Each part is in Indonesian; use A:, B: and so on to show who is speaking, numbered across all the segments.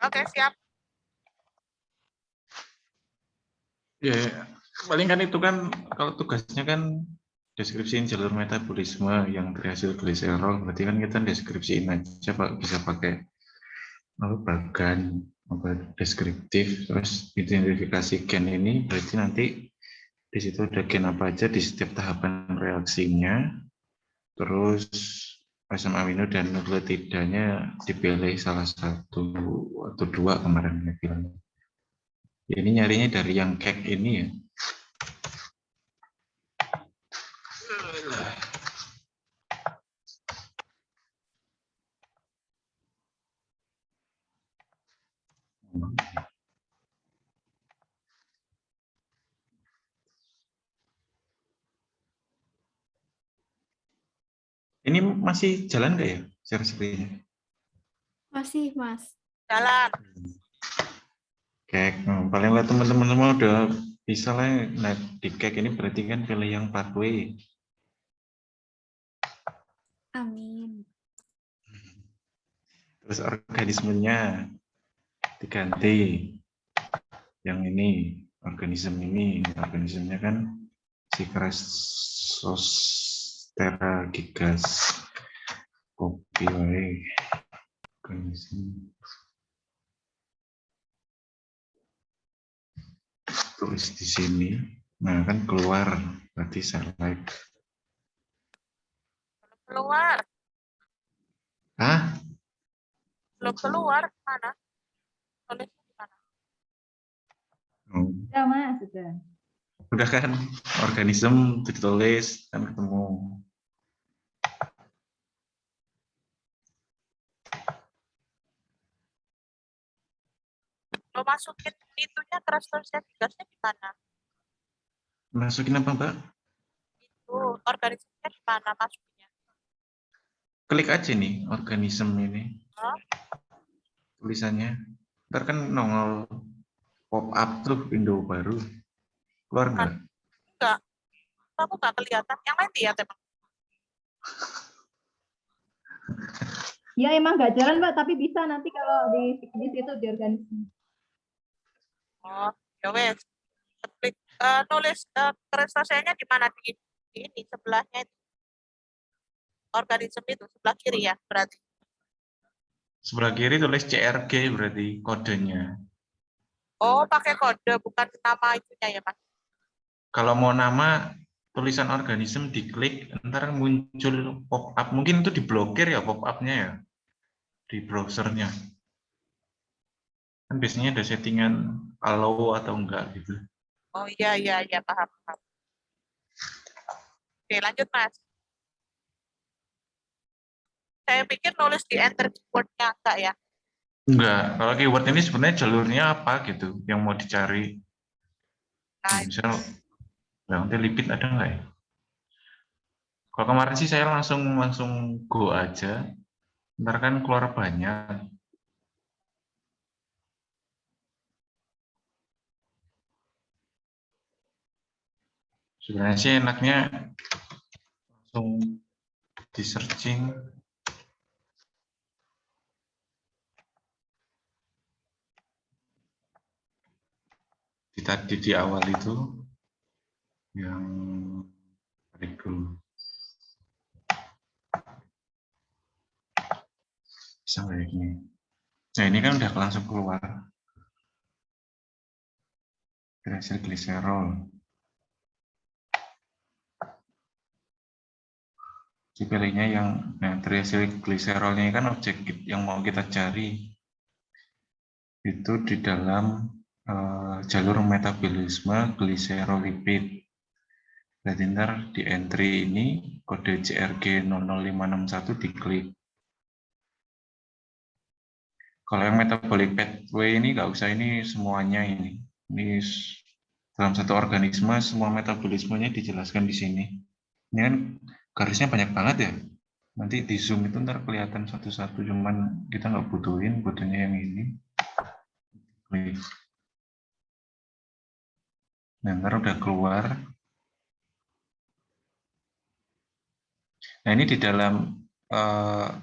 A: Oke, siap.
B: Ya, paling kan itu kan kalau tugasnya kan deskripsiin jalur metabolisme yang berhasil gliserol, berarti kan kita deskripsiin aja Pak, bisa pakai bagan apa deskriptif, terus identifikasi gen ini berarti nanti di situ ada gen apa aja di setiap tahapan reaksinya, terus asam amino dan nukleotidanya dipilih salah satu atau dua kemarin ya bilang. Ini nyarinya dari yang kek ini ya. Ini masih jalan nggak ya share screen-nya?
C: Masih, Mas.
A: Jalan.
B: Kek, paling lah teman-teman semua udah bisa lah. Nah, di kek ini berarti kan pilih yang pathway.
C: Amin.
B: Terus organismenya diganti. Yang ini, organismenya kan si Chrysostera gigas. Copy wae. Organisme. Tulis di sini. Nah, kan keluar. Berarti select.
A: Keluar.
B: Hah?
A: Belum keluar. Mana? Tulis di mana?
B: Oh.
C: Ya, Mas, sudah.
B: Udah kan organisme ditulis kan ketemu.
A: Lo masukin itunya Chrysostera gigasnya di mana?
B: Masukin apa Mbak?
A: Itu organisasinya di mana masuknya?
B: Klik aja nih organisme ini
A: Oh,
B: tulisannya. Ntar kan nongol pop up tuh window baru. Keluar nggak?
A: enggak. Aku nggak kelihatan. Yang lain lihat emang.
C: Ya, emang nggak jalan, Mbak, tapi bisa nanti kalau di situ di organisme.
A: Oh, ya wes. Klik, nulis Chrysostera-nya di mana di ini sebelahnya itu. Organisme itu sebelah kiri ya berarti.
B: Sebelah kiri tulis CRG berarti kodenya.
A: Oh, pakai kode bukan nama itunya ya, Mas.
B: Kalau mau nama tulisan organisme diklik, ntar muncul pop up. Mungkin itu diblokir ya pop up-nya ya di browsernya. Kan biasanya ada settingan allow atau enggak gitu.
A: Oh iya iya iya paham paham. Oke, lanjut Mas. Saya pikir nulis di enter keyboard-nya enggak ya.
B: Enggak, kalau keyword ini sebenarnya jalurnya apa gitu yang mau dicari.
A: Nah,
B: Misal, nanti lipid ada enggak ya? Kalau kemarin sih saya langsung go aja, ntar kan keluar banyak. Sebenarnya sih enaknya langsung di searching. Tadi di awal itu yang itu bisa kayak gini. Nah ini kan udah langsung keluar hasil gliserol. Dipilihnya yang hasil gliserolnya kan objektif yang mau kita cari itu di dalam jalur metabolisme gliserolipid. Berarti ntar di entry ini kode CRG 00561 diklik. Kalau yang metabolic pathway ini nggak usah, ini semuanya ini. Ini dalam satu organisme semua metabolismenya dijelaskan di sini. Ini kan garisnya banyak banget ya. Nanti di zoom itu ntar kelihatan satu-satu, cuman kita nggak butuhnya yang ini. Klik. Nah, ntar udah keluar. Nah ini di dalam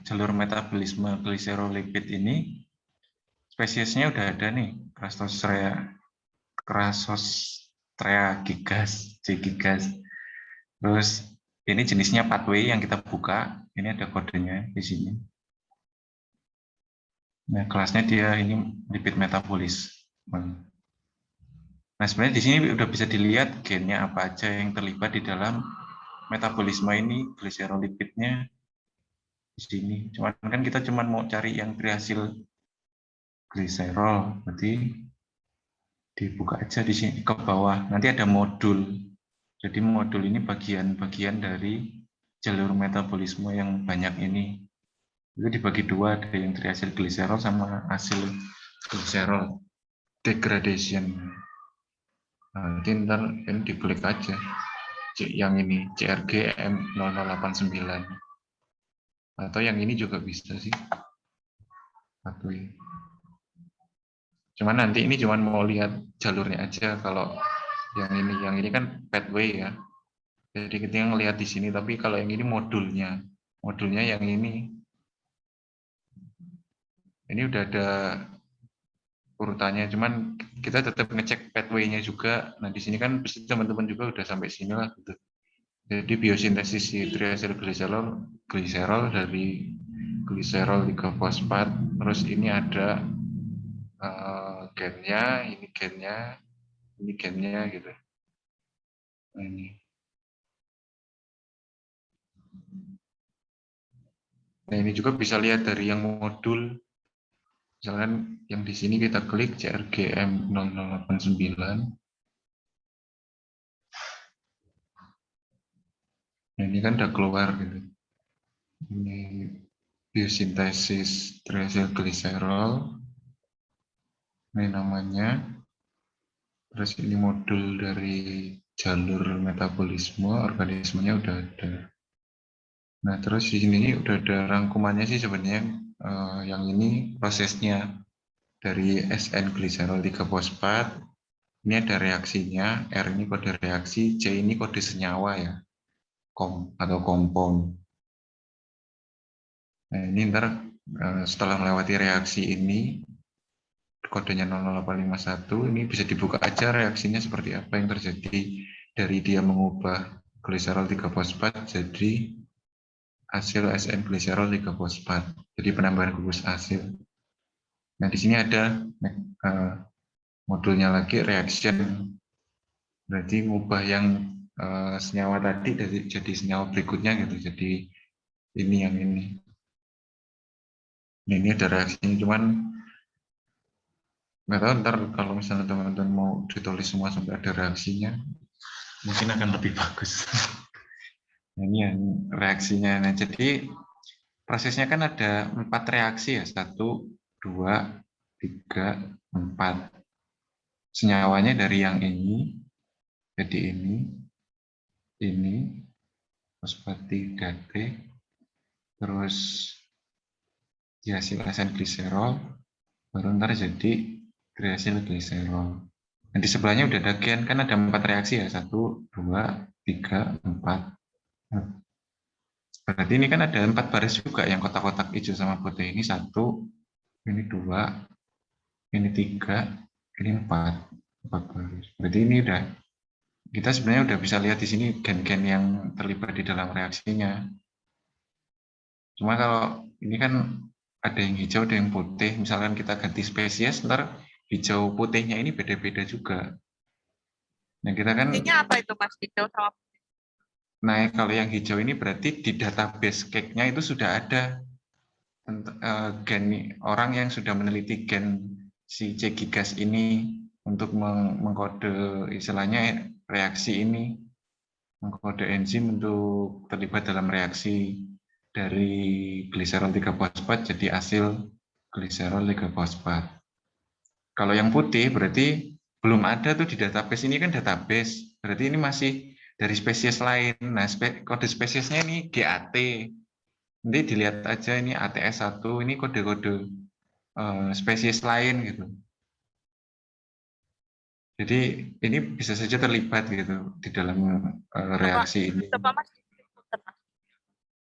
B: jalur metabolisme gliserolipid ini spesiesnya udah ada nih, Crassostrea gigas, C gigas. Terus ini jenisnya pathway yang kita buka, ini ada kodenya di sini. Nah, kelasnya dia ini lipid metabolisme. Nah, sebenarnya di sini udah bisa dilihat gennya apa aja yang terlibat di dalam metabolisme ini, gliserolipidnya di sini. Cuman kan kita cuma mau cari yang berhasil gliserol, berarti dibuka aja di sini ke bawah. Nanti ada modul. Jadi modul ini bagian-bagian dari jalur metabolisme yang banyak ini. Itu dibagi dua, ada yang triasil gliserol sama asil gliserol degradation. Nah, nanti ntar ini diklik aja. Yang ini CRG M0089. Atau yang ini juga bisa sih. Pathway. Cuman nanti ini cuman mau lihat jalurnya aja. Kalau yang ini kan pathway ya. Jadi kita ngelihat di sini, tapi kalau yang ini modulnya yang ini udah ada urutannya. Cuman kita tetap ngecek pathway-nya juga. Nah di sini kan teman-teman juga udah sampai sini lah gitu. Jadi biosintesis si triasil gliserol dari gliserol 3-fosfat. Terus ini ada gennya, ini gennya gitu. Nah, ini. Nah, ini juga bisa lihat dari yang modul. Misalkan yang di sini kita klik CRGM 0089. Nah, ini kan udah keluar gitu. Ini biosintesis triasil gliserol. Ini namanya. Terus ini modul dari jalur metabolisme, organismenya udah ada. Nah, terus di sini udah ada rangkumannya sih sebenarnya. Yang ini prosesnya dari SN gliserol 3-fosfat. Ini ada reaksinya, R ini kode reaksi, C ini kode senyawa ya, atau kompon. Nah, ini ntar setelah melewati reaksi ini, kodenya 00851, ini bisa dibuka aja reaksinya seperti apa yang terjadi dari dia mengubah gliserol 3-fosfat jadi asil SN gliserol 3-fosfat, jadi penambahan gugus asil. Nah, di sini ada modulnya lagi reaction, berarti mengubah yang senyawa tadi jadi senyawa berikutnya gitu, jadi ini yang ini. Nah, ini ada reaksinya, cuman nggak tahu ntar kalau misalnya teman-teman mau ditulis semua sampai ada reaksinya, mungkin akan lebih bagus. Nah, ini yang reaksinya. Nah, jadi prosesnya kan ada 4 reaksi ya, 1, 2, 3, 4. Senyawanya dari yang ini, jadi ini, fosfat 3T, terus diasil SN gliserol, baru ntar jadi triasil gliserol. Nah, di sebelahnya udah ada gen, kan ada 4 reaksi ya, 1, 2, 3, 4. Berarti ini kan ada 4 baris juga yang kotak-kotak hijau sama putih. Ini 1, ini 2, ini 3, ini 4 baris. Berarti ini udah, kita sebenarnya udah bisa lihat di sini gen-gen yang terlibat di dalam reaksinya. Cuma kalau ini kan ada yang hijau, ada yang putih. Misalkan kita ganti spesies, ntar hijau putihnya ini beda-beda juga. Nah, kita kan,
A: Artinya apa itu Mas hijau sama
B: nah kalau yang hijau ini berarti di database cake-nya itu sudah ada gen orang yang sudah meneliti gen si C gigas ini untuk mengkode istilahnya reaksi ini, mengkode enzim untuk terlibat dalam reaksi dari gliserol 3-fosfat jadi asil gliserol 3-fosfat. Kalau yang putih berarti belum ada tuh di database, ini kan database, berarti ini masih dari spesies lain. Nah, kode spesiesnya ini GAT. Nanti dilihat aja ini ATS1, ini kode-kode spesies lain gitu. Jadi ini bisa saja terlibat gitu di dalam reaksi ini.
A: coba Mas?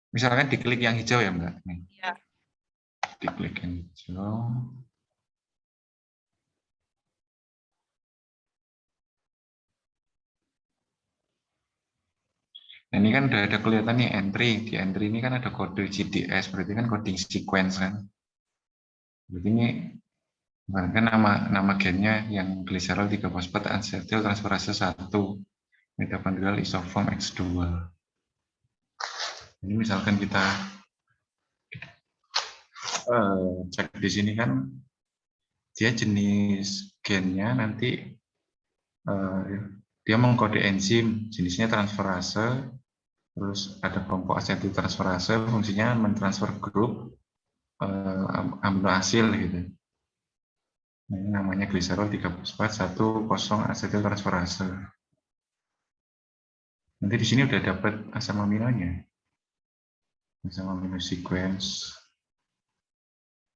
B: Misalkan diklik yang hijau ya Mbak. Nih.
A: Ya.
B: Diklik yang hijau. Nah, ini kan udah ada kelihatannya entry. Di entry ini kan ada kode GDS, berarti kan coding sequence kan. Berarti ini kan nama gennya yang gliserol 3 fosfat acetyl transferase 1 mitochondrial isoform X2. Ini misalkan kita cek di sini kan dia jenis gennya nanti dia mengkode enzim, jenisnya transferase, terus ada kelompok asetil transferase, fungsinya mentransfer grup amino asil gitu. Nah, ini namanya gliserol 3 fosfat 1,0 asetil transferase. Nanti di sini udah dapat asam aminonya, asam amino sequence.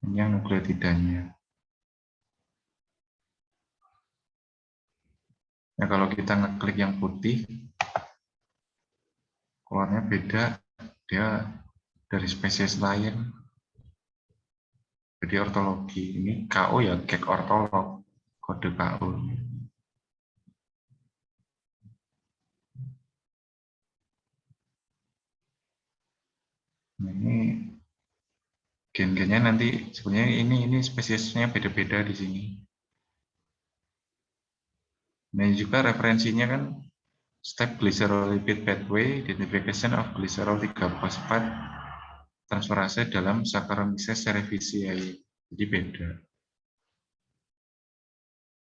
B: Ini yang nukleotidanya. Nah, kalau kita ngeklik yang putih, keluarnya beda, dia dari spesies lain. Jadi ortologi ini KO ya kek ortolog, kode KO. Nah, ini gen-gennya nanti sebenarnya ini spesiesnya beda-beda di sini. Nah, juga referensinya kan step glycerolipid pathway identification of glycerol 3 fosfat transferase dalam Saccharomyces cerevisiae. Jadi beda.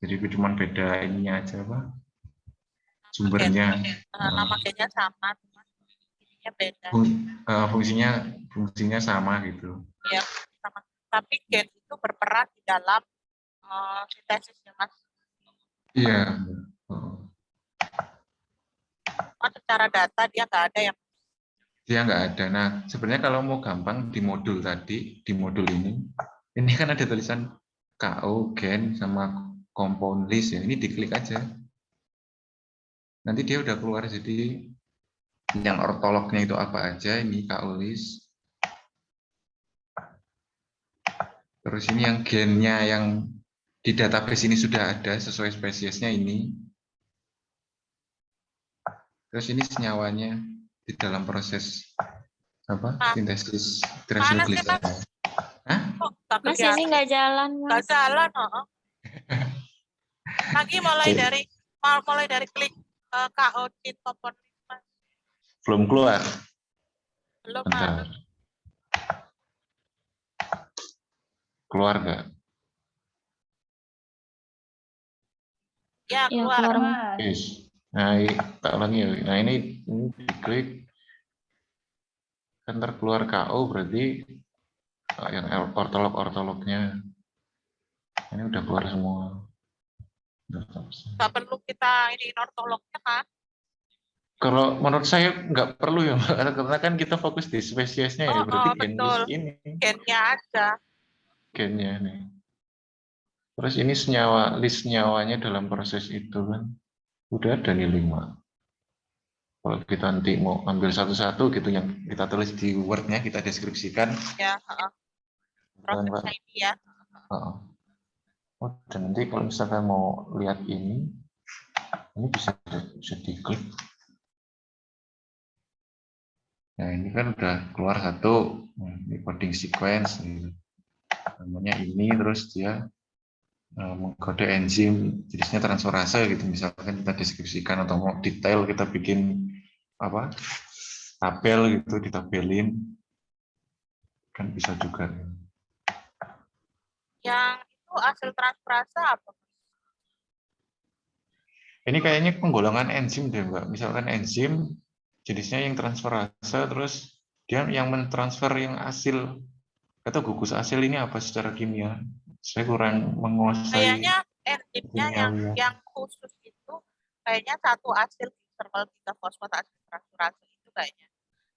B: Jadi cuma beda ininya aja, Pak. Sumbernya.
A: Nama gennya sama, ininya beda.
B: Fungsinya sama gitu.
A: Ya, sama. Tapi gen itu berperan di dalam sintesisnya, Mas.
B: Iya.
A: Secara data dia nggak ada yang
B: Dia nggak ada. Nah, sebenarnya kalau mau gampang di modul tadi, di modul ini kan ada tulisan KO, gen, sama compound list ya. Ini diklik aja. Nanti dia udah keluar jadi yang ortolognya itu apa aja, ini KO list. Terus ini yang gennya yang di database ini sudah ada sesuai spesiesnya ini. Terus ini senyawanya di dalam proses sintesis triacylglycerol. Hah?
D: Mas ini nggak jalan,
A: nggak
D: Mas.
A: jalan, Lagi mulai dari klik KO cheat component, Mas.
B: Belum keluar.
A: Belum,
B: Bentar. Keluar nggak?
A: Ya,
D: Ya,
A: keluar.
D: keluar, Mas.
B: Yes. Nah, tak ulangi ya. Nah, ini diklik kan terkeluar KO berarti yang ortolognya ini udah keluar semua.
A: Nggak perlu kita ini ortolognya kan?
B: Kalau menurut saya nggak perlu ya, karena kan kita fokus di spesiesnya ya, berarti
A: betul.
B: ini
A: Gennya aja.
B: gennya nih. Terus ini senyawa, list senyawanya dalam proses itu kan udah ada nih 5. Kalau kita nanti mau ambil satu-satu gitu yang kita tulis di Word-nya kita deskripsikan.
A: Ya, prosesnya ini ya.
B: Oh, dan nanti kalau misalkan mau lihat ini bisa diklik. Nah, ini kan udah keluar satu, ini coding sequence, namanya ini, terus dia mengkode enzim, jenisnya transferase gitu, misalkan kita deskripsikan atau mau detail kita bikin apa tabel gitu, ditabelin, kan bisa juga.
A: Yang itu hasil transferase apa?
B: Ini kayaknya penggolongan enzim deh, Mbak. Misalkan enzim jenisnya yang transferase, terus dia yang mentransfer yang asil atau gugus asil ini apa secara kimia? Saya kurang menguasai.
A: Kayaknya enzimnya yang khusus itu kayaknya satu asil gliserol 3 fosfat asil transferase itu kayaknya.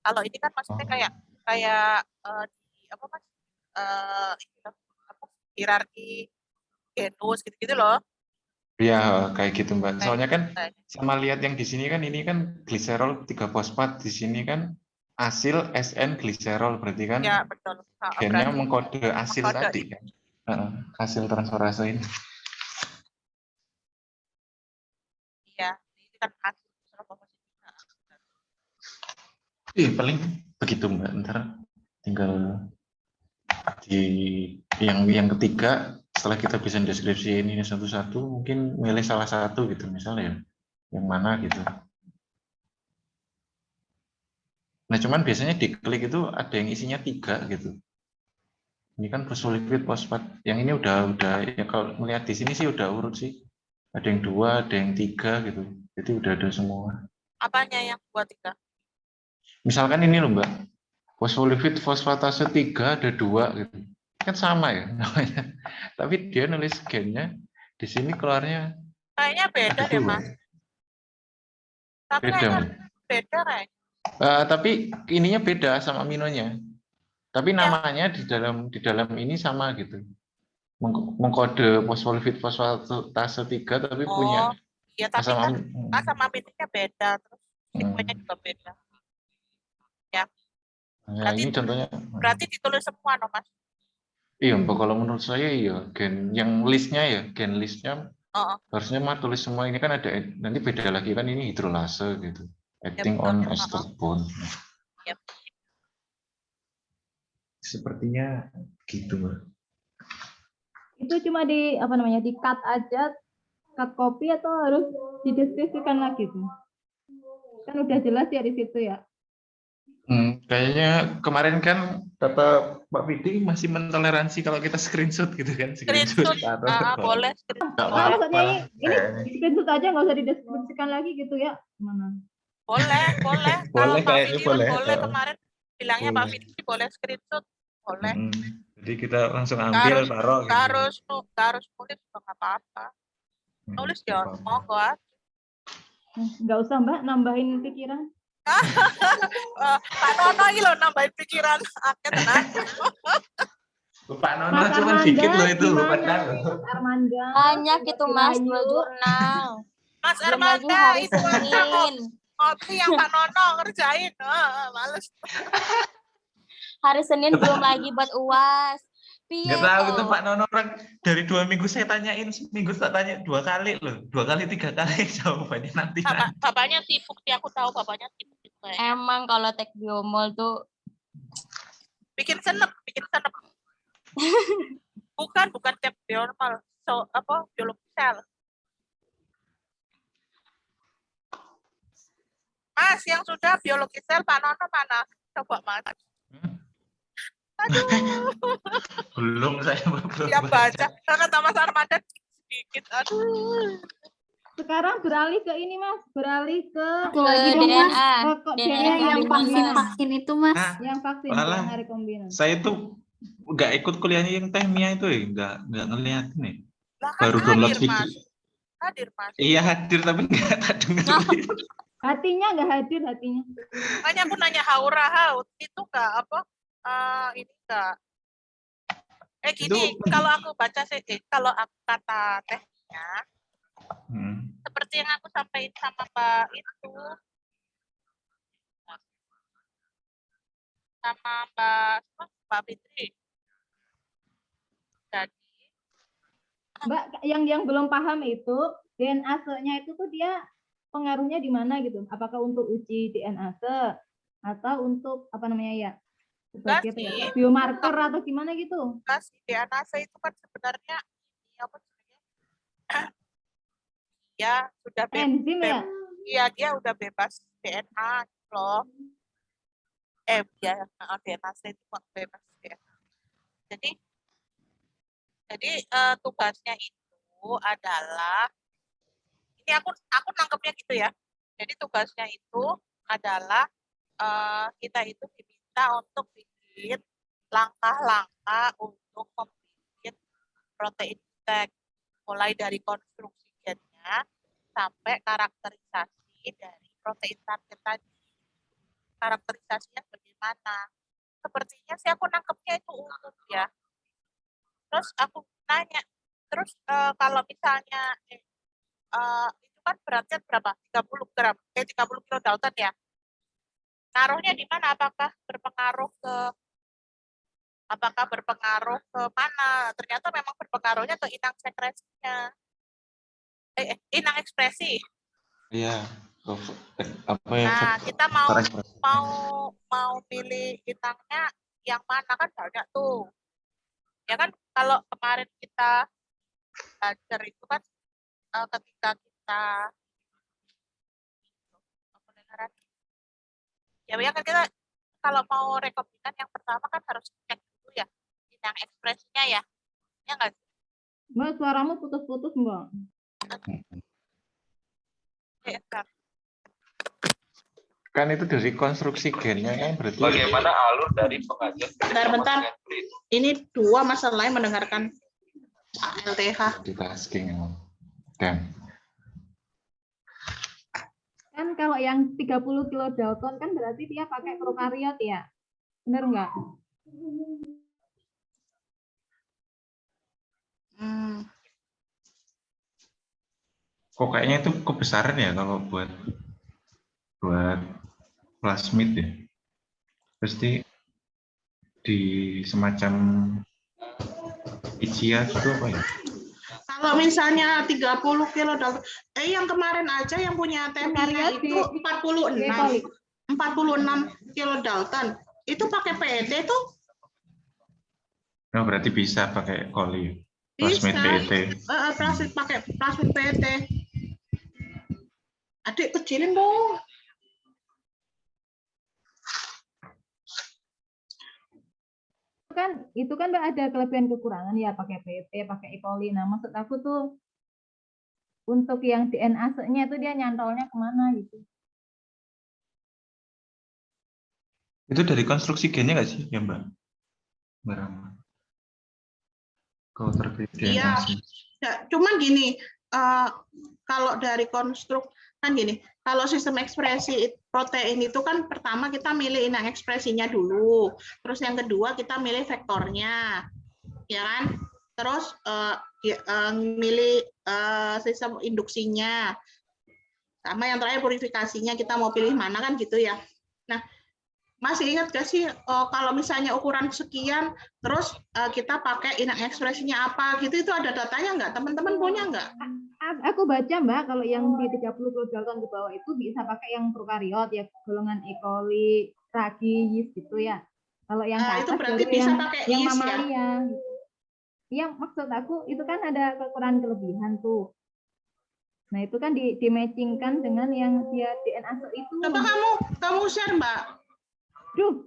A: Kalau ini kan maksudnya kayak di apa Mas? Hierarki genus gitu-gitu loh.
B: Ya, kayak gitu, Mbak. Soalnya kan
A: Kayaknya.
B: sama lihat yang di sini kan ini kan gliserol 3 fosfat, di sini kan asil SN gliserol, berarti kan
A: Ya, betul.
B: gennya mengkode asil tadi kan. Hasil transferase ini.
A: Iya, ini kan asil.
B: Paling begitu Mbak. Ntar tinggal di yang ketiga, setelah kita bisa deskripsi ini satu-satu, mungkin milih salah satu gitu misalnya ya, yang mana gitu. Nah cuman biasanya di klik itu ada yang isinya 3 gitu. Ini kan fosfolipid fosfat, yang ini udah ya kalau melihat di sini sih udah urut sih. Ada yang 2, ada yang 3 gitu. Jadi udah ada semua.
A: Apanya yang buat 3?
B: Misalkan ini loh Mbak, fosfolipid fosfatase 3 ada 2 gitu. Kan sama ya namanya. Tapi dia nulis gennya di sini keluarnya
A: Kayaknya beda
B: ada
A: deh
B: 2.
A: Mas. Tapi
B: Beda
A: kayaknya
B: Mbak.
A: beda kayaknya.
B: Tapi ininya beda sama aminonya. Tapi
A: Ya,
B: namanya di dalam ini sama gitu. Mengkode fosfolipid fosfatase 3 tapi
A: oh
B: punya
A: iya tapi
B: asam
A: kan
B: amino.
A: sama aminnya beda, terus sekuennya juga beda. Ya,
B: Nah,
A: berarti
B: ini contohnya.
A: berarti ditulis semua no Mas.
B: Iya, Mbak, kalau menurut saya iya, gen yang listnya ya, gen listnya
A: Oh, oh,
B: harusnya mah tulis semua ini kan ada nanti beda lagi kan ini hidrolase gitu.
A: ya
B: Acting
A: betul.
B: on
A: Oh,
B: ester
A: oh,
B: bond.
A: ya.
B: Sepertinya gitu, Mbak.
C: Itu cuma di apa namanya di cut aja, cut copy atau harus dideskripsikan lagi tuh? Kan udah jelas ya di situ ya.
B: Kayaknya kemarin kan kata Pak Vidi masih mentoleransi kalau kita screenshot gitu kan, screenshot
A: Screenshot,
B: atau
A: boleh screenshot
B: nggak
C: Oh,
A: boleh.
C: maksudnya
B: apa-apa lah.
C: ini screenshot aja nggak usah dideskripsikan lagi gitu ya? Mana?
A: Boleh. Kalau
B: Boleh
A: Pak
B: kayaknya
A: Vidi kan
B: boleh.
A: boleh kemarin bilangnya Pak
B: Boleh.
A: Vidi boleh screenshot, boleh.
B: Mm-mm. Jadi kita langsung
A: Nggak
B: ambil
A: harus
B: taruh
A: nggak
B: gitu.
A: harus nggak harus nulis juga nggak apa-apa. Nulis
B: Nggak
A: ya
B: apa-apa.
A: monggo aja.
C: Nggak usah Mbak nambahin pikiran.
A: Pak Nono ini loh nambahin pikiran akeh tenan.
B: Pak Nono
C: Mas
B: cuma
C: Armanda
B: dikit loh itu,
C: gimana
B: padahal.
C: nih Mas Armanda?
D: Banyak itu Mas, 2
C: Rahayu.
D: jurnal.
A: Mas
D: Belum lagi
A: Armanda
D: hari
A: itu aja
D: Senin.
A: ngopi yang Pak Nono ngerjain. Males.
D: Hari Senin belum lagi buat UAS.
B: Nggak
D: Piye
B: tahu itu
D: toh?
B: Pak Nono orang dari 2 minggu saya tanyain, seminggu tak tanya 2 kali loh, 2 kali 3 kali jawabannya nanti.
A: Bapaknya sibuk sih, aku tahu bapaknya sibuk gitu kayaknya.
D: Emang kalau tek biomol tuh
A: Bikin senep. bukan cek normal. Biologi sel. Mas, yang sudah biologi sel Pak Nono mana? Coba Mas. Aduh,
B: Belum saya belum
A: dia baca. Kata Mas Armanda sedikit. Aduh.
C: Sekarang beralih ke ini Mas, beralih ke
D: DNA.
C: kok
D: DNA
C: yang
D: rekombinan.
E: vaksin itu mas.
B: Nah,
C: yang vaksin
B: malah
C: DNA rekombinan.
B: saya tuh nggak ikut kuliahnya yang Tehmia itu ya, nggak ngeliatin nih.
A: Lah kan
B: Baru download
A: hadir
B: video.
A: Mas. Hadir Mas.
B: Iya hadir tapi nggak tak dengerin.
C: Hatinya nggak hadir hatinya.
A: Makanya aku nanya Haura Haut itu nggak apa? Ini nggak. Gini,
B: Itu-
A: kalau aku baca sih, kalau aku kata tehnya, seperti yang aku sampaikan sama Mbak itu, sama Mbak Fitri. Jadi,
C: Mbak, yang belum paham itu DNA-nya itu tuh dia pengaruhnya di mana gitu? Apakah untuk uji DNA-se atau untuk apa namanya ya? Sebagai apa ya?
A: sih.
C: Biomarker atau gimana gitu?
A: kasih DNA itu kan sebenarnya ini apa sebenarnya? Ya sudah
C: Enzim ya?
A: Iya dia udah bebas DNA gitu loh. DNA itu bebas DNA. Jadi tugasnya itu adalah ini aku nangkepnya gitu ya. Jadi tugasnya itu adalah kita itu diminta untuk bikin langkah-langkah untuk membuat protein tag mulai dari konstruksi gennya sampai karakterisasi dari protein target tadi. Karakterisasinya bagaimana? Sepertinya sih aku nangkepnya itu umum ya. Terus aku tanya, terus kalau misalnya itu kan beratnya berapa? 30 gram, 30 kilo Dalton ya. Ngaruhnya di mana? Apakah berpengaruh ke mana? Ternyata memang berpengaruhnya ke inang sekresinya. Inang ekspresi.
B: Iya. apa ya?
A: Nah, kita mau
B: Ekspresi.
A: mau pilih bintangnya yang mana kan banyak tuh. Ya kan kalau kemarin kita belajar itu kan ketika kita pendengaran. Ya kan kita kalau mau rekomendasikan yang pertama kan harus cek dulu ya bintang ekspresinya ya. Ya nggak sih?
C: Mbak, suaramu putus-putus, Mbak.
A: Ya, kan.
B: Kan itu dari konstruksi gennya kan berarti
E: Bagaimana alur dari pengajian?
A: Bentar. Ini dua masalah yang mendengarkan LTH.
B: multitasking. Dan
C: Kan kalau yang 30 kilodalton kan berarti dia pakai prokariot ya. Benar nggak?
B: kok kayaknya itu kebesaran ya kalau buat plasmid ya. Pasti di semacam ICIA gitu apa ya?
F: Kalau misalnya 30 kilo dalton, yang kemarin aja yang punya Temiya
C: Prokariot
F: itu
C: di
F: 46 kilo dalton. Itu pakai PET tuh
B: Nah, berarti bisa pakai koli. Plasmid
F: bisa.
B: PET.
F: Plasmid pakai plasmid PET. Adik kecilin dong.
C: Itu kan Mbak ada kelebihan kekurangan ya pakai PET, pakai E. coli. Nah, maksud aku tuh untuk yang DNA-nya itu dia nyantolnya kemana gitu.
B: Itu dari konstruksi gennya nggak sih ya Mbak? Mbak Rama? Kalau terkait DNA.
F: Iya. Ya, cuman gini, kalau dari konstruk kan gini, kalau sistem ekspresi protein itu kan pertama kita milih inang ekspresinya dulu, terus yang kedua kita milih vektornya, ya kan? Terus milih sistem induksinya, sama yang terakhir purifikasinya kita mau pilih mana kan gitu ya. Nah, masih ingat gak sih kalau misalnya ukuran sekian, terus kita pakai inang ekspresinya apa gitu, itu ada datanya nggak? Teman-teman punya nggak?
C: Aku baca Mbak, kalau yang di 30 kilodalton ke bawah itu bisa pakai yang prokariot ya, golongan E. coli, ragi, yeast gitu ya. Kalau yang ke
F: Itu
C: atas
F: berarti
C: baru
F: bisa
C: yang
F: pakai
C: yang
F: yeast ya?
C: mamalia. Gitu. Yang maksud aku itu kan ada kekurangan kelebihan tuh. Nah itu kan di matchingkan dengan yang dia DNA itu.
F: Coba kamu share Mbak.
C: Duh.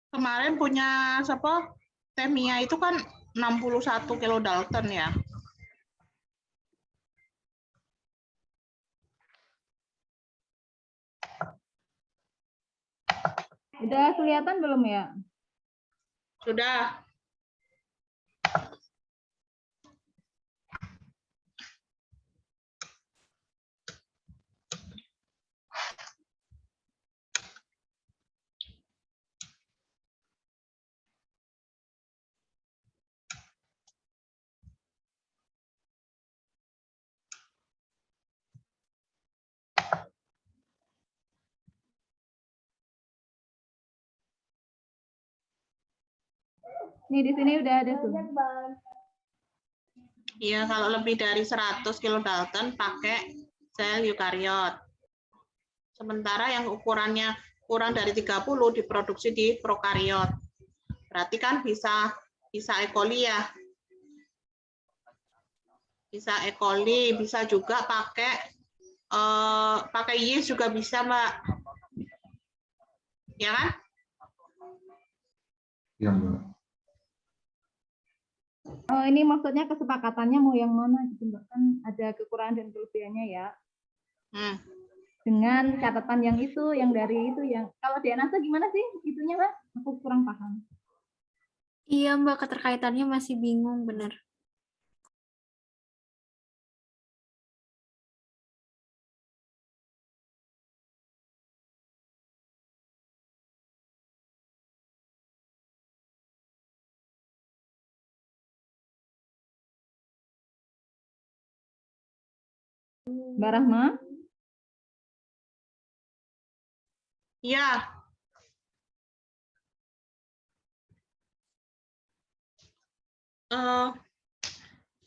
F: Kemarin punya siapa? Temiya itu kan 61 kilodalton ya.
C: Udah kelihatan belum ya?
F: Sudah.
C: Nih di sini udah ada tuh.
F: Iya, kalau lebih dari 100 kilodalton pakai sel eukariot. Sementara yang ukurannya kurang dari 30 diproduksi di prokariot. Berarti kan bisa E. coli ya. Bisa E. coli, bisa juga pakai yeast juga bisa, Mbak. Ya kan?
B: Ya Mbak.
C: Oh, ini maksudnya kesepakatannya mau yang mana gitu Mbak, kan ada kekurangan dan kelebihannya ya.
F: Hmm.
C: Dengan catatan yang itu, yang dari itu, yang kalau DNA gimana sih itunya, Mbak? Aku kurang paham.
G: Iya, Mbak, keterkaitannya masih bingung, bener.
C: Mbak Rahma?
F: Ya,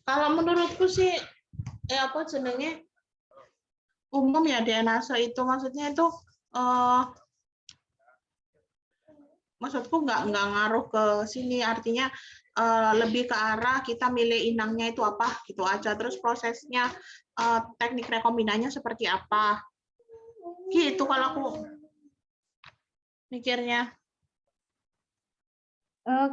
F: kalau menurutku sih, apa jenenge umum ya DNase itu, maksudnya itu maksudku nggak ngaruh ke sini, artinya lebih ke arah kita milih inangnya itu apa gitu aja, terus prosesnya teknik rekombinannya seperti apa gitu kalau aku mikirnya.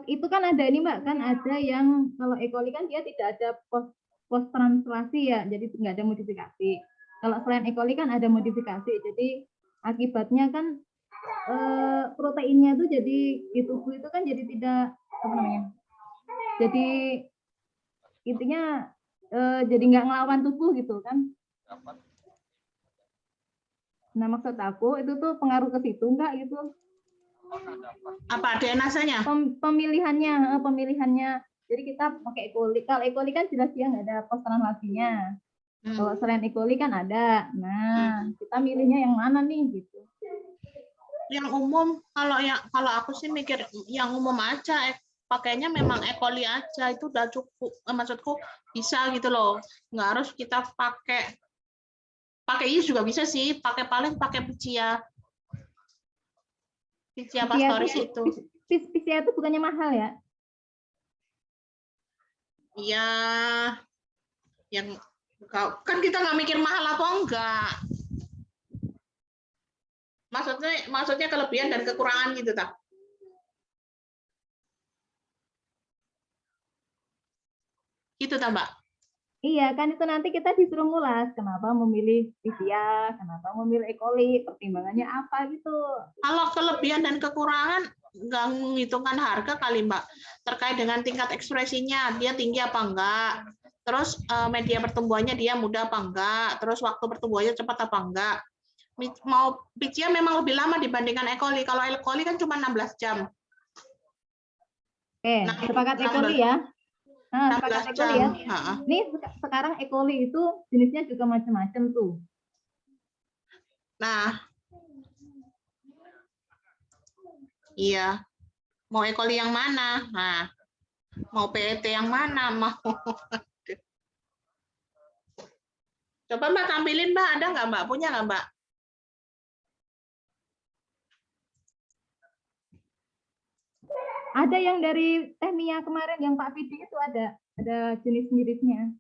C: Itu kan ada ini Mbak, kan ada yang kalau E. coli kan dia tidak ada post translasi ya, jadi nggak ada modifikasi. Kalau selain E. coli kan ada modifikasi, jadi akibatnya kan proteinnya itu jadi di tubuh itu kan jadi tidak apa namanya, jadi intinya jadi nggak ngelawan tubuh gitu kan. Nah maksud aku itu tuh pengaruh ke situ nggak gitu?
F: Apa DNase-nya?
C: Pemilihannya. Jadi kita pakai E. coli. Kalau E. coli kan jelas dia nggak ada post translasinya. Kalau selain E. coli kan ada. Nah, kita milihnya yang mana nih gitu?
F: Yang umum, kalau aku sih mikir yang umum aja, pakainya memang E. coli aja itu udah cukup. Maksudku bisa gitu loh. Nggak harus kita pakai ini juga bisa sih. Paling pakai Pichia pastoris itu.
C: Pichia itu bukannya mahal ya?
F: Iya, yang kan kita nggak mikir mahal atau enggak. Maksudnya kelebihan dan kekurangan gitu tak? Gitu tak, Mbak?
C: Iya, kan itu nanti kita disuruh ngulas kenapa memilih Pichia, kenapa memilih E. coli, pertimbangannya apa gitu.
F: Kalau kelebihan dan kekurangan nggak menghitungkan harga kali Mbak, terkait dengan tingkat ekspresinya, dia tinggi apa enggak, terus media pertumbuhannya dia mudah apa enggak, terus waktu pertumbuhannya cepat apa enggak. Mau Pichia memang lebih lama dibandingkan E. coli, kalau E. coli kan cuma 16 jam.
C: Oke, sepakat E. coli ya. Nah, sepakat E. coli ya. Ini sekarang E. coli itu jenisnya juga macam-macam tuh.
F: Nah, iya. Mau E. coli yang mana? Nah, mau PET yang mana? Mau. Coba Mbak tampilin Mbak, ada nggak Mbak? Punya nggak Mbak?
C: Ada yang dari Tehmia kemarin yang Pak Fidi itu ada jenis-jenisnya.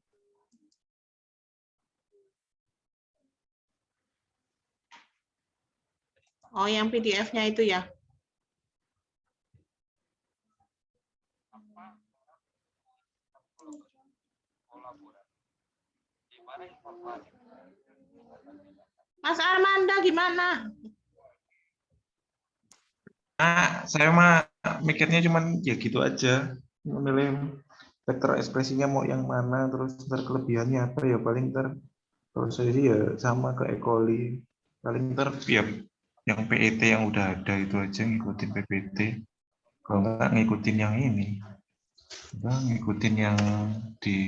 F: Oh, yang PDF-nya itu ya. Mas Armanda gimana?
B: Saya mah mikirnya cuman ya gitu aja, memilih vektor ekspresinya mau yang mana, terus ntar kelebihannya apa ya, paling ntar kalau saya sih ya sama ke E. coli, paling ntar ya yang PET yang udah ada itu aja ngikutin PPT, kalau nggak ngikutin yang ini, nggak ngikutin yang di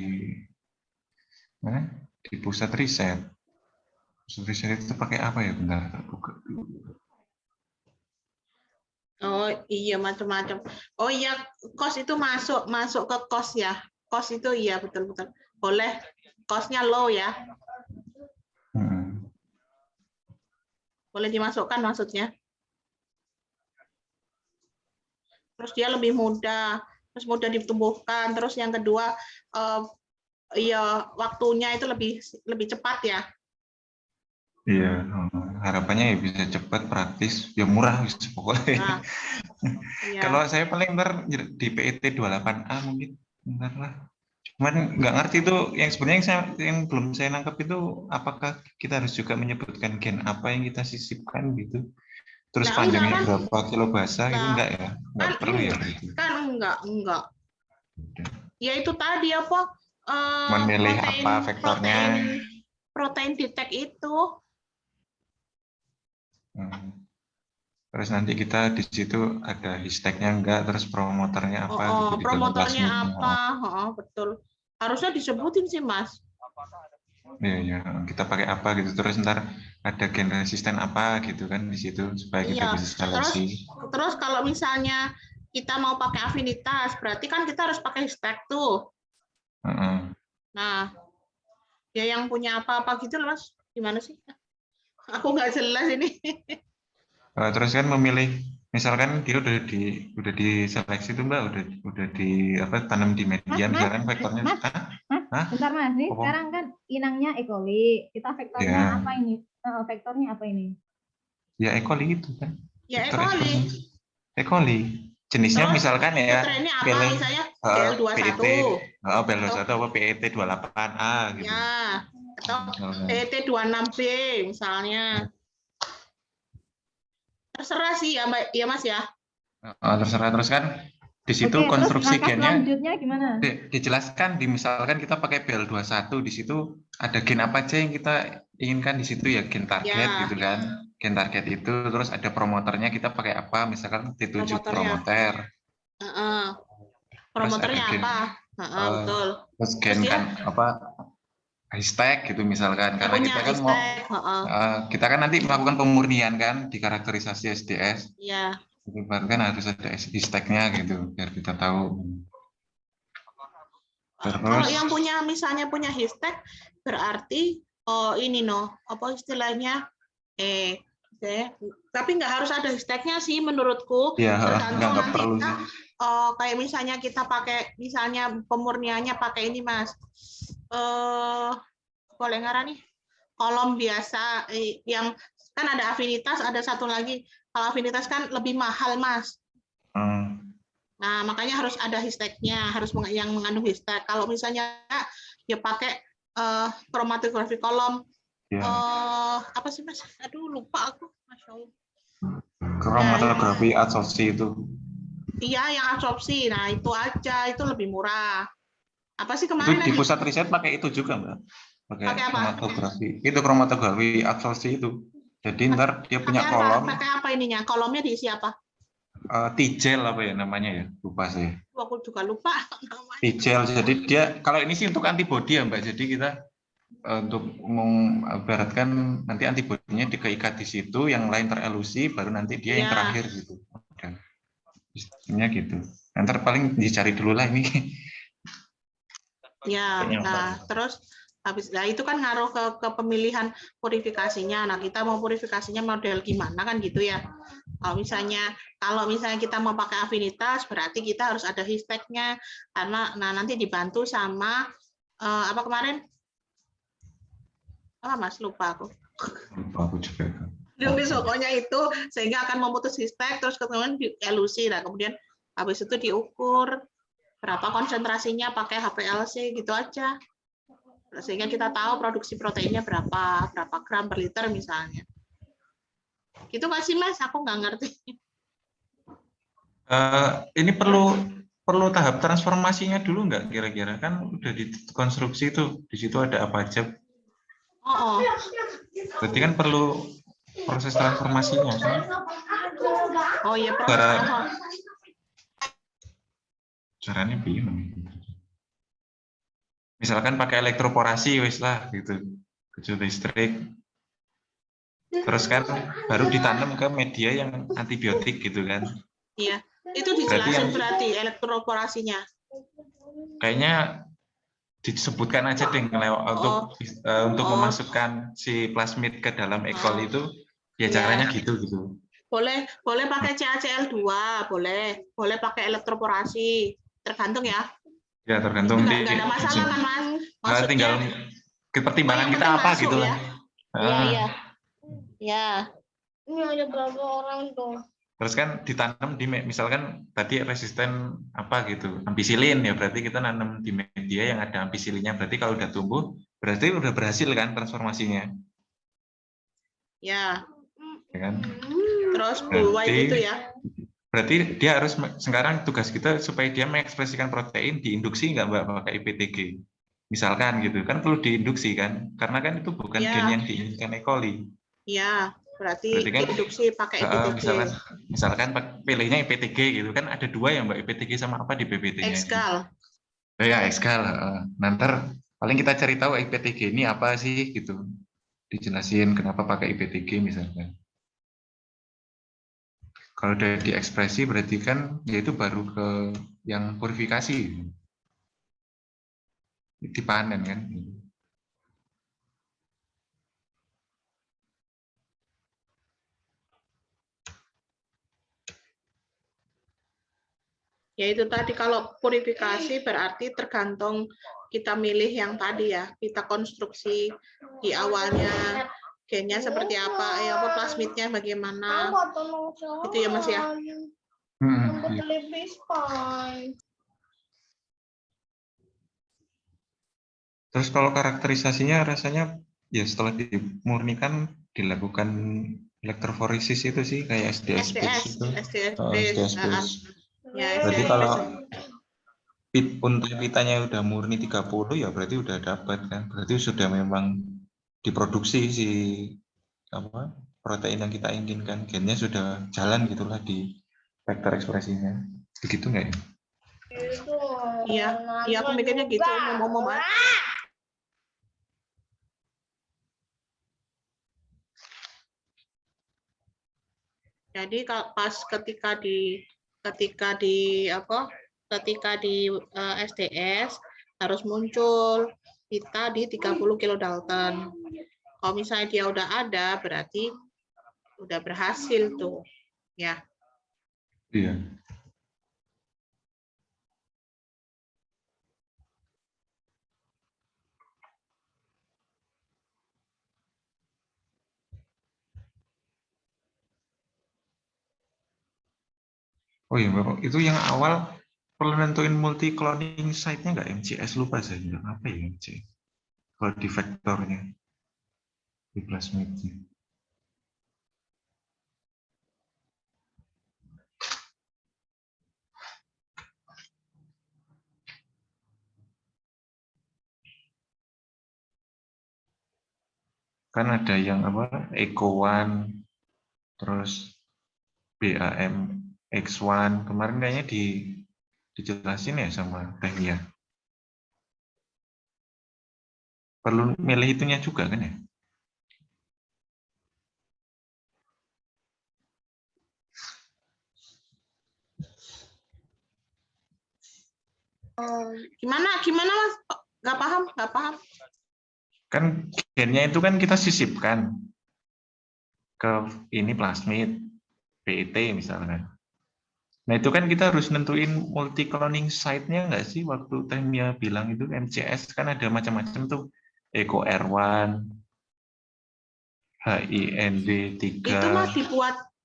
B: mana, di pusat riset. Pusat riset itu pakai apa ya, bentar buka dulu.
F: Oh iya macam-macam. Oh iya, kos itu masuk ke kos ya. Kos itu iya betul-betul. Boleh kosnya low ya. Boleh dimasukkan maksudnya. Terus dia lebih mudah, terus mudah ditumbuhkan. Terus yang kedua, ya waktunya itu lebih cepat ya.
B: Iya, harapannya ya bisa cepat, praktis, ya murah pokoknya.
F: Nah, iya.
B: Kalau saya paling ntar di PET 28A mungkin, bentar lah, Cuman nggak ngerti itu yang sebenarnya yang belum saya nangkap itu apakah kita harus juga menyebutkan gen apa yang kita sisipkan gitu. Terus
F: Nah,
B: panjangnya
F: enggak kan?
B: berapa kilobasa itu
F: Nah,
B: enggak ya? Enggak
F: kan
B: perlu ya
F: enggak,
B: gitu.
F: kan enggak. Ya itu tadi apa?
B: Cuman milih apa vektornya.
F: Protein detect itu.
B: Terus nanti kita di situ ada hashtagnya enggak, terus promotornya apa gitu di dalam
F: Promotornya
B: plasmidnya.
F: apa? Betul. Harusnya disebutin sih, Mas.
B: Ya, kita pakai apa gitu. Terus ntar ada gen resisten apa gitu kan di situ supaya kita
F: Iya.
B: bisa seleksi.
F: Terus kalau misalnya kita mau pakai afinitas, berarti kan kita harus pakai hashtag tuh. Nah, ya yang punya apa-apa gitu loh, Mas. Gimana sih? Aku nggak jelas ini.
B: Terus kan memilih, misalkan dia udah diseleksi tuh Mbak, udah di apa tanam di media, misalkan vektornya.
C: Bentar Mas, nih
B: Apa?
C: sekarang kan inangnya E. coli, kita vektornya
B: Ya.
C: apa ini? Vektornya apa ini?
B: Ya E. coli itu kan.
F: Ya, E.
B: Vektor
F: coli.
B: E. coli. Jenisnya
F: Terus,
B: misalkan ya,
F: putrennya apa?
B: pilih
F: Misalnya
B: PET,
F: BL21.
B: BL21 apa PET28A gitu.
F: Ya, atau PET26B misalnya. Terserah sih ya, Mbak, ya Mas ya.
B: Terserah. Terus kan di situ
C: Oke,
B: konstruksi
C: terus langkah
B: gennya
C: selanjutnya gimana?
B: dijelaskan, misalkan kita pakai BL21, di situ ada gen apa aja yang kita inginkan di situ ya, gen target
F: Ya.
B: gitu kan. Gen target itu terus ada promotornya kita pakai apa, misalkan T7 promoter.
F: Promotornya
B: gen,
F: apa? Betul.
B: Terus gen kan apa hashtag gitu misalkan, karena
F: punya
B: kita kan
F: hashtag,
B: kita kan nanti melakukan pemurnian kan di karakterisasi SDS.
F: Iya.
B: Itu kan harus ada hashtagnya gitu biar kita tahu.
F: Kalau yang punya misalnya punya hashtag berarti ini apa istilahnya tapi nggak harus ada hashtagnya sih menurutku.
B: Ya,
F: Tergantung
B: nggak
F: nanti
B: perlu
F: kita,
B: sih.
F: kayak misalnya kita pakai misalnya pemurniannya pakai ini Mas. Boleh ngarani kolom biasa yang kan ada afinitas, ada satu lagi. Kalau afinitas kan lebih mahal Mas. Nah, makanya harus ada hashtagnya, harus yang mengandung hashtag. Kalau misalnya ya pakai kromatografi kolom, apa sih Mas? Aduh, lupa aku. Masya Allah.
B: Kromatografi adsorpsi itu.
F: Iya, yang adsorpsi. Nah, itu aja, itu lebih murah. Apa sih kemarin?
B: Itu di pusat riset pakai itu juga, Mbak. Pakai kromatografi. Itu kromatografi adsorpsi itu. Jadi ntar dia punya kolom.
F: Pakai apa ininya? Kolomnya diisi apa?
B: Tijel apa ya namanya ya, lupa saya.
F: Aku juga lupa namanya.
B: Tijel, jadi dia kalau ini sih untuk antibodi ya Mbak, jadi kita untuk mengibaratkan nanti antibodinya dikeikat di situ, yang lain terelusi, baru nanti dia yang terakhir gitu. Dan sistemnya gitu. Nanti paling dicari dulu lah ini.
F: Ya, nah terus habis itu kan ngaruh ke pemilihan purifikasinya. Nah, kita mau purifikasinya model gimana kan gitu ya. Kalau misalnya kita mau pakai afinitas, berarti kita harus ada hashtagnya karena nanti dibantu sama apa kemarin? Mas lupa aku.
B: Lupa aku juga.
F: Pokoknya itu sehingga akan memutus hashtag terus kemudian dielusi. Nah, kemudian habis itu diukur berapa konsentrasinya pakai HPLC gitu aja. Sehingga kita tahu produksi proteinnya berapa gram per liter misalnya. Gitu nggak sih Mas? Aku nggak ngerti.
B: Ini perlu tahap transformasinya dulu nggak kira-kira? Kan udah dikonstruksi itu, di situ ada apa aja. Berarti kan perlu proses transformasinya. Kan?
F: Oh iya, proses transformasi.
B: Caranya bingung. Misalkan pakai elektroporasi wis lah gitu, kejut listrik. Terus kan baru ditanam ke media yang antibiotik gitu kan.
F: Iya, itu dijelasin berarti elektroporasinya.
B: Kayaknya disebutkan aja deh untuk memasukkan si plasmid ke dalam E. coli itu ya caranya gitu.
F: Boleh pakai CaCl2, boleh pakai elektroporasi, tergantung ya.
B: Ya tergantung
F: nggak ada masalah kan Mas?
B: Maksudnya tinggal pertimbangan kita apa gitu lah.
F: Iya. Ini ada berapa orang tuh?
B: Terus kan ditanam di misalkan tadi resisten apa gitu, ampicillin ya berarti kita nanam di media yang ada ampicillinnya. Berarti kalau udah tumbuh berarti udah berhasil kan transformasinya,
F: Ya,
B: ya kan?
F: terus buah itu ya.
B: Berarti dia harus sekarang tugas kita supaya dia mengekspresikan protein diinduksi nggak Mbak pakai IPTG. Misalkan gitu kan perlu diinduksi kan, karena kan itu bukan
F: Ya.
B: gen yang diinginkan E. coli.
F: Ya, berarti
B: Berarti kan
F: diinduksi pakai IPTG.
B: misalkan pilihnya IPTG gitu kan ada dua ya Mbak, IPTG sama apa di PPT-nya?
F: Exgal.
B: Ya Exgal. Nanti paling kita cari tahu IPTG ini apa sih gitu, dijelasin kenapa pakai IPTG misalkan. Kalau udah diekspresi berarti kan yaitu baru ke yang purifikasi, dipanen kan.
F: Ya itu tadi kalau purifikasi berarti tergantung kita milih yang tadi ya, kita konstruksi di awalnya gennya seperti apa, ya apa plasmidnya bagaimana, itu ya Mas ya.
B: Terus kalau karakterisasinya rasanya ya setelah dimurnikan dilakukan elektroforesis itu sih kayak SDS itu. SDS.
F: Ya,
B: Berarti
F: SDS.
B: kalau untuk pitanya udah murni 30 ya berarti udah dapat kan. Berarti sudah memang diproduksi si apa protein yang kita inginkan, gennya sudah jalan gitulah di vektor ekspresinya. Begitu nggak ya?
F: Iya, iya aku mikirnya gitu, umum banget. Jadi pas ketika di SDS harus muncul pita di 30 kilodalton. Kalau misalnya dia udah ada berarti udah berhasil tuh, ya.
B: Iya. Oh iya, Bapak. Itu yang awal perlu nentuin multi cloning site-nya nggak MCS, lupa saya nggak apa ya MCS. Kalau di vektornya di plasmidnya. Kan ada yang apa ECO1 terus BAM X1 kemarin kayaknya dijelasin ya sama Tehlia. Perlu milih itunya juga kan ya?
F: Gimana Mas? Nggak paham.
B: Kan gennya itu kan kita sisipkan ke ini plasmid, PET misalnya. Nah itu kan kita harus nentuin multi cloning site-nya nggak sih? Waktu Tehlia bilang itu MCS kan ada macam-macam tuh. Eco R1, HIND3.
F: Itu Mas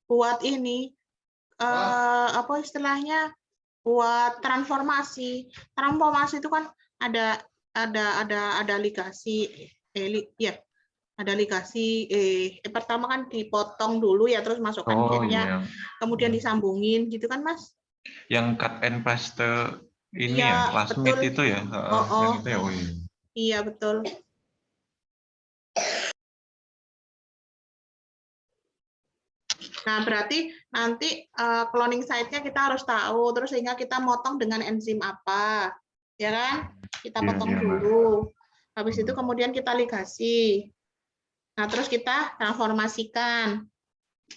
F: buat ini apa istilahnya? Buat transformasi. Transformasi itu kan ada ligasi ada ligasi pertama kan dipotong dulu ya terus masukkan gennya,
B: iya.
F: kemudian disambungin gitu kan Mas?
B: Yang cut and paste ini
F: Iya,
B: ya, plasmid
F: betul.
B: itu ya. Yang itu ya, oh iya.
F: Iya betul. Nah, berarti nanti cloning site-nya kita harus tahu, terus sehingga kita motong dengan enzim apa, ya kan? Kita potong dulu. Habis itu kemudian kita ligasi. Nah, terus kita transformasikan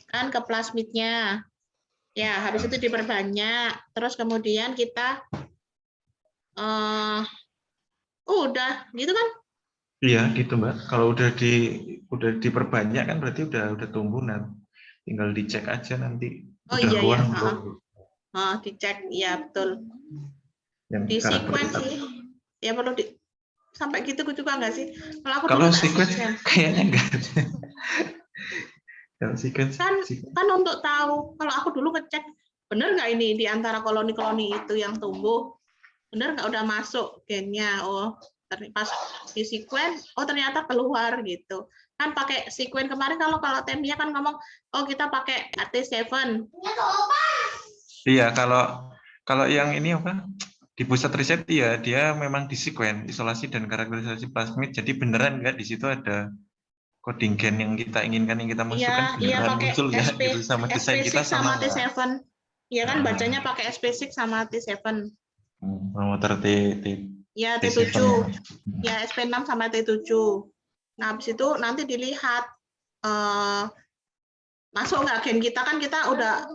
F: kan ke plasmidnya. Ya, habis itu diperbanyak. Terus kemudian kita udah, gitu kan?
B: Iya, gitu Mbak. Kalau udah diperbanyak kan berarti udah tumbuh nanti. Tinggal dicek aja nanti.
F: Oh
B: udah
F: iya
B: keluar
F: ya.
B: belum.
F: Dicek, ya betul.
B: Yang
F: Di sequence sih. Ya perlu sampai gitu juga nggak sih? Kalau
B: sequence kayaknya enggak. Kalau sequence,
F: Kan untuk tahu, kalau aku dulu ngecek bener nggak ini di antara koloni-koloni itu yang tumbuh, bener nggak udah masuk gennya. Oh, pas di sequence, oh ternyata keluar gitu. Kan pakai sequence kemarin kalau Temia kan ngomong, oh kita pakai AT7.
B: iya, kalau yang ini apa? Di pusat riset ya dia memang di sequence isolasi dan karakterisasi plasmid. Jadi beneran nggak di situ ada coding gen yang kita inginkan yang kita masukkan
F: Iya
B: beneran
F: pakai
B: muncul ya gitu sama desain kita
F: SP6 sama
B: sama nggak?
F: T7. Iya kan bacanya pakai SP6 sama T7.
B: Promoter
F: Ya
B: T7
F: T7. Ya SP6 sama T7. Nah, habis itu nanti dilihat masuk nggak gen kita, kan kita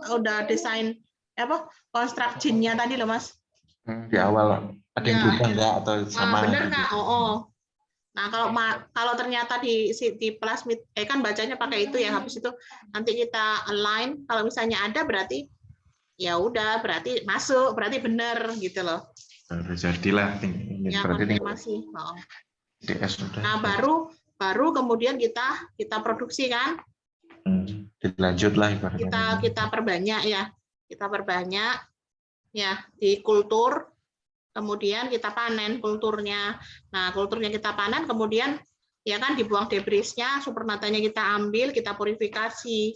F: udah desain apa konstruk gennya tadi loh Mas.
B: di awal ada yang
F: Ya.
B: berubah nggak atau sama
F: Bener
B: gitu.
F: nggak? Nah, kalau ternyata di plasmid kan bacanya pakai itu ya, habis itu nanti kita align, kalau misalnya ada berarti ya udah, berarti masuk, berarti bener gitu loh.
B: Baru jadilah ini
F: Ya
B: berarti tinggal
F: konfirmasi.
B: DS sudah.
F: Nah, baru kemudian kita produksi kan?
B: Dilanjut lah ibaratnya.
F: Kita perbanyak ya. Kita perbanyak ya di kultur. Kemudian kita panen kulturnya. Nah, kulturnya kita panen, kemudian ya kan dibuang debrisnya, supernatanya kita ambil, kita purifikasi.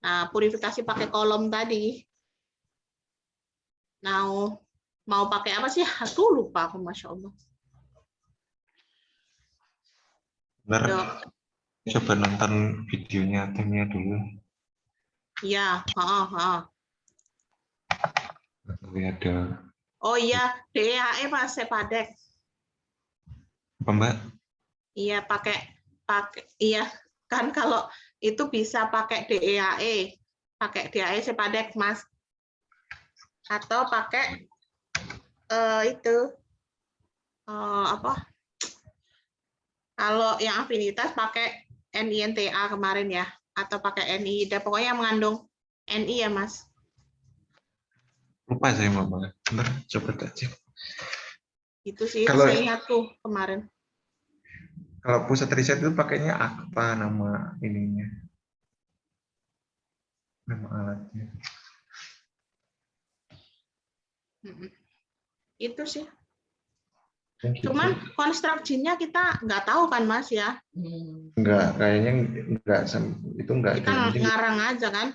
F: Nah, purifikasi pakai kolom tadi. Nah, mau pakai apa sih? Aku lupa aku, Masya Allah.
B: Benar. Coba nonton videonya Temia dulu.
F: Iya,
B: Ada.
F: Oh iya, DEAE Mas Sepadek.
B: Apa Mbak?
F: Iya, pakai iya kan, kalau itu bisa pakai DEAE Sepadek Mas. Atau pakai itu apa? Kalau yang afinitas pakai NINTA kemarin ya, atau pakai NIIDA, pokoknya yang mengandung NI ya Mas.
B: Lupa saya Mbak. Benar, coba aja.
F: Itu sih
B: Kalau
F: seingatku kemarin.
B: Kalau pusat riset itu pakainya apa nama ininya? Nama alatnya.
F: Itu sih.
B: Gitu.
F: Cuman konstruksinya kita nggak tahu kan Mas ya?
B: Enggak, kayaknya enggak, itu enggak
F: Kita
B: ada.
F: ngarang aja kan?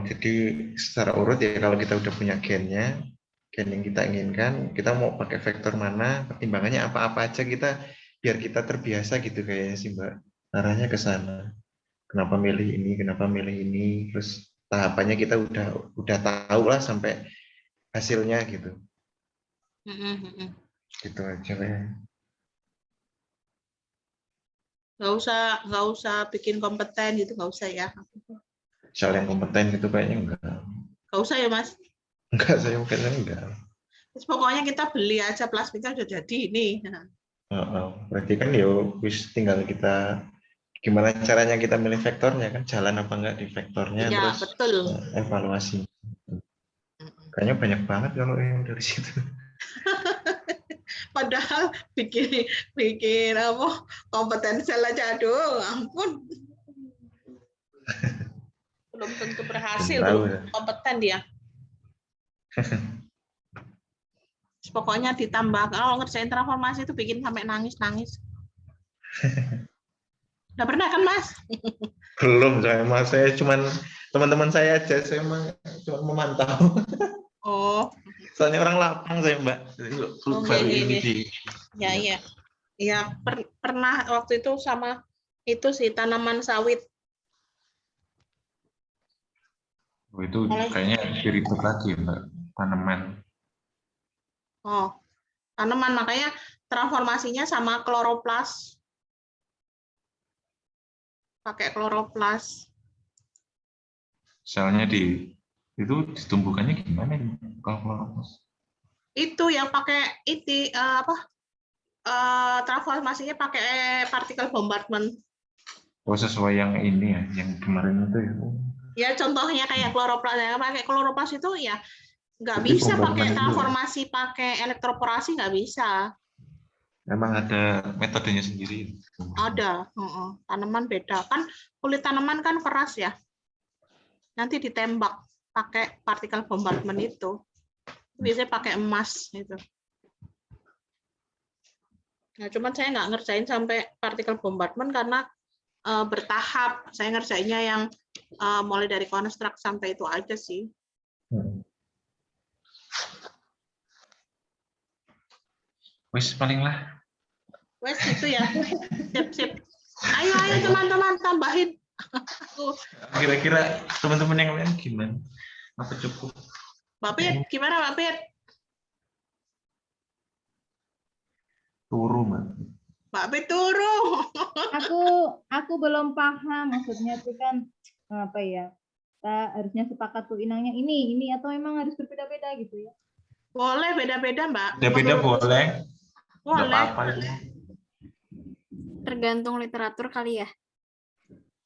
B: Jadi secara urut ya, kalau kita udah punya gennya, gen yang kita inginkan, kita mau pakai vektor mana, pertimbangannya apa-apa aja, kita biar kita terbiasa gitu kayaknya sih Mbak. Arahnya ke sana. Kenapa milih ini, terus tahapannya kita udah tahu lah sampai hasilnya gitu. Gitu aja ya.
F: Nggak usah bikin kompeten gitu, nggak usah ya.
B: Soal yang kompeten gitu kayaknya enggak.
F: Nggak usah ya Mas.
B: Enggak, saya mungkin enggak.
F: Terus pokoknya kita beli aja plastiknya udah jadi ini.
B: Berarti kan ya wis tinggal kita gimana caranya kita milih vektornya, kan jalan apa enggak di vektornya,
F: Ya,
B: terus
F: betul.
B: Evaluasi. Kayaknya banyak banget kalau yang dari situ.
F: Padahal bikin apa kompetensel aja, aduh ampun. Belum tentu berhasil, belum kompeten dia. Pokoknya ditambah, kalau ngerjain transformasi itu bikin sampai nangis-nangis. Udah pernah kan Mas?
B: Belum, saya cuman teman-teman saya aja, saya cuma memantau.
F: Oh.
B: Soalnya orang lapang saya Mbak. Baru ini di.
F: Ya. Iya, pernah waktu itu sama itu sih tanaman sawit.
B: Itu kayaknya ribet lagi Mbak, tanaman.
F: Oh, tanaman, makanya transformasinya sama kloroplas. Pakai kloroplas.
B: Selnya itu ditumbuhkannya gimana kalau kloroplas?
F: Itu yang pakai transformasinya pakai partikel bombardment.
B: Oh, sesuai yang ini ya, yang kemarin itu ya.
F: Ya contohnya kayak kloroplas, ya pakai kloroplas itu ya nggak bisa pakai transformasi pakai elektroporasi, nggak bisa.
B: Memang ada metodenya sendiri.
F: Ada, tanaman beda. Kan kulit tanaman kan keras ya. Nanti ditembak pakai partikel bombardment itu. Biasanya pakai emas gitu. Nah, cuman saya nggak ngerjain sampai partikel bombardment karena bertahap. Saya ngerjainnya yang mulai dari konstruk sampai itu aja sih.
B: Wis paling lah.
F: Wes itu ya. Sip. Ayo teman-teman tambahin.
B: Kira-kira teman-teman yang lain gimana? Apa cukup?
F: Mbak Pit, gimana Mbak Pit?
B: Turu, Mbak.
F: Mbak Pit turu.
C: Aku belum paham maksudnya itu kan apa ya? Kita harusnya sepakat tuh inangnya ini atau emang harus berbeda-beda gitu ya?
F: Boleh beda-beda Mbak.
B: Beda-beda boleh. Nggak
F: Boleh.
B: apa-apa itu.
G: Tergantung literatur kali ya.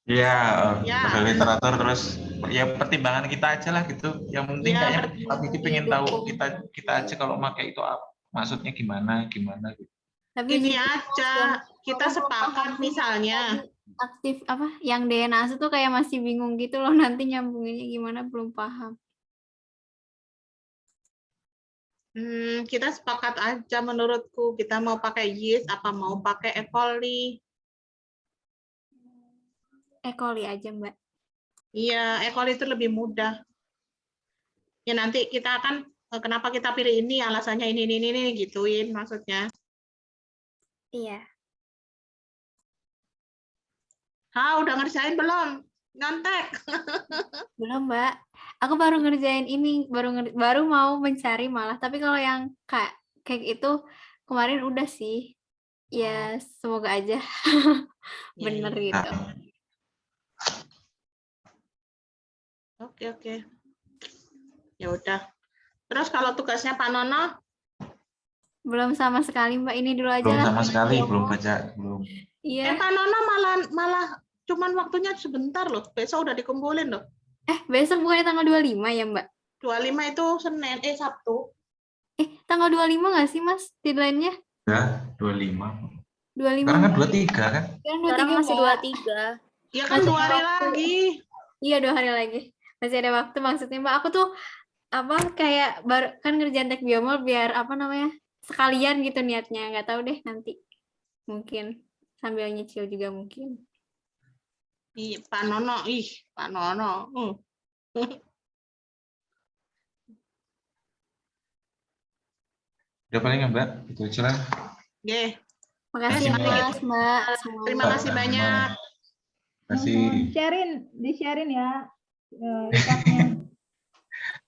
B: Iya,
F: Ya.
B: pada literatur terus ya pertimbangan kita aja lah gitu. Yang penting
F: Ya,
B: kayaknya Pak Vicky pengen tahu kita aja kalau pakai itu apa, maksudnya gimana gitu.
G: Tapi
F: Ini
G: jujur,
F: aja kita sepakat misalnya.
G: aktif apa yang DNA tuh kayak masih bingung gitu loh, nanti nyambunginnya gimana belum paham.
F: Kita sepakat aja menurutku kita mau pakai yeast apa mau pakai E. coli.
G: E. coli aja Mbak.
F: Iya, E. coli itu lebih mudah. Ya nanti kita akan kenapa kita pilih ini alasannya ini gituin maksudnya.
G: Iya.
F: Udah ngerjain belum? Nyontek.
G: Belum Mbak. Aku baru ngerjain ini, baru mau mencari malah. Tapi kalau yang kayak itu kemarin udah sih. Ya semoga aja bener gitu.
F: Oke. Ya udah. Terus kalau tugasnya Pak Nono?
G: Belum sama sekali Mbak, ini dulu aja
B: Belum
G: lah.
B: sama sekali, belum baca, belum.
G: Iya.
F: Pak Nono malah cuman waktunya sebentar loh. Besok udah dikumpulin loh.
G: Besok bukannya tanggal 25 ya Mbak?
F: 25 itu Sabtu.
G: Tanggal 25 nggak sih Mas deadline-nya?
B: Ya, 25.
G: 25.
B: Sekarang kan 23 kan?
D: Sekarang masih 23.
F: Ya kan 2 hari lagi.
G: Iya 2 hari lagi. Masih ada waktu maksudnya Mbak. Aku tuh kayak baru kan ngerjain tek biomol biar sekalian gitu niatnya. Nggak tahu deh nanti. Mungkin sambil nyicil juga mungkin.
F: Pak Nono.
B: Udah paling ya Mbak, itu aja lah.
F: Oke.
G: Makasih Mas, Mbak. Semuanya.
F: Terima kasih banyak.
B: Terima kasih.
C: Di-sharein ya recap-nya.